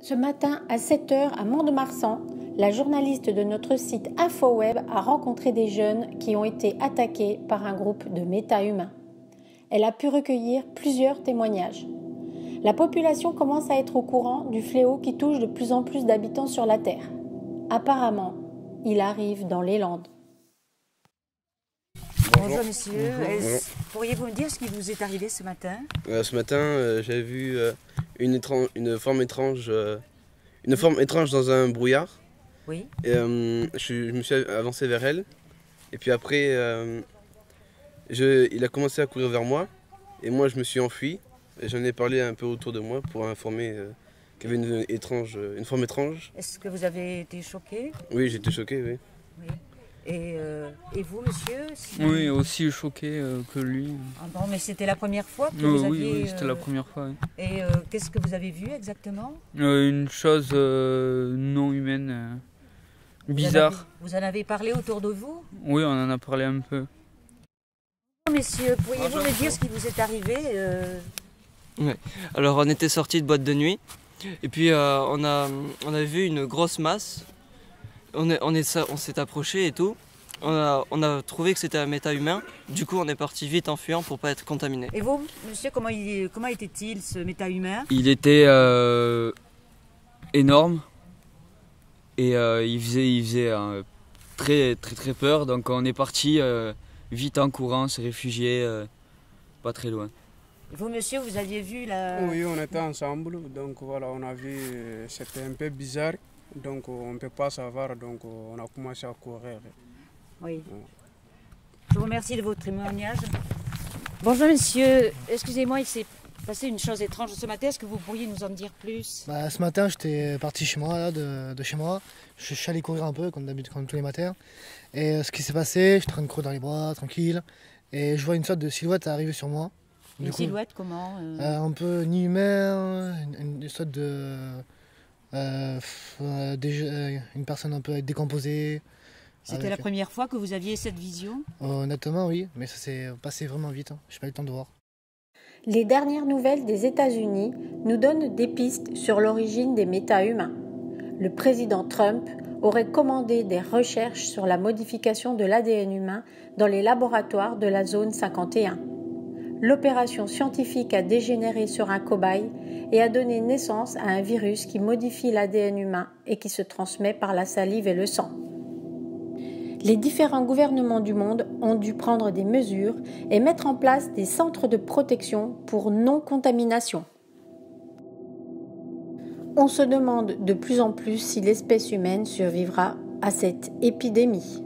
Ce matin à 7 h à Mont-de-Marsan, la journaliste de notre site InfoWeb a rencontré des jeunes qui ont été attaqués par un groupe de méta-humains. Elle a pu recueillir plusieurs témoignages. La population commence à être au courant du fléau qui touche de plus en plus d'habitants sur la Terre. Apparemment, il arrive dans les Landes. Bonjour monsieur, pourriez-vous me dire ce qui vous est arrivé ce matin? Ce matin, j'ai vu une forme étrange dans un brouillard. Oui. Et, je me suis avancé vers elle. Et puis après, il a commencé à courir vers moi. Et moi, je me suis enfui. Et j'en ai parlé un peu autour de moi pour informer qu'il y avait une forme étrange. Est-ce que vous avez été choqué? Oui, j'ai été choqué, oui. Oui. Et vous, monsieur? Oui, aussi choqué que lui. Ah bon, mais c'était la première fois que vous aviez... Oui, c'était la première fois. Oui. Et qu'est-ce que vous avez vu exactement? Une chose non humaine, bizarre. Vous en avez parlé autour de vous? Oui, on en a parlé un peu. Messieurs, pourriez-vous me dire ce qui vous est arrivé? Ouais. Alors on était sortis de boîte de nuit et puis on a vu une grosse masse. On s'est approché et tout. On a trouvé que c'était un méta-humain. Du coup on est parti vite en fuyant pour pas être contaminé. Et vous, monsieur, comment était-il ce méta-humain? Il était énorme et il faisait très peur. Donc on est parti vite en courant, se réfugier pas très loin. Vous, monsieur, vous aviez vu la... Oui, on était ensemble, donc voilà, on a vu, c'était un peu bizarre, donc on ne peut pas savoir, donc on a commencé à courir. Oui. Je vous remercie de votre témoignage. Bonjour, monsieur, excusez-moi, il s'est passé une chose étrange ce matin, est-ce que vous pourriez nous en dire plus? Ce matin, j'étais parti chez moi, là, de chez moi, je suis allé courir un peu, comme d'habitude, comme tous les matins, et ce qui s'est passé, j'étais en train de courir dans les bois, tranquille, et je vois une sorte de silhouette arriver sur moi. Une silhouette comment un peu ni humain, une sorte de... une personne un peu décomposée. C'était la première fois que vous aviez cette vision? Honnêtement, oui, mais ça s'est passé vraiment vite, je n'ai pas eu le temps de voir. Les dernières nouvelles des États-Unis nous donnent des pistes sur l'origine des méta-humains. Le président Trump aurait commandé des recherches sur la modification de l'ADN humain dans les laboratoires de la zone 51. L'opération scientifique a dégénéré sur un cobaye et a donné naissance à un virus qui modifie l'ADN humain et qui se transmet par la salive et le sang. Les différents gouvernements du monde ont dû prendre des mesures et mettre en place des centres de protection pour non-contamination. On se demande de plus en plus si l'espèce humaine survivra à cette épidémie.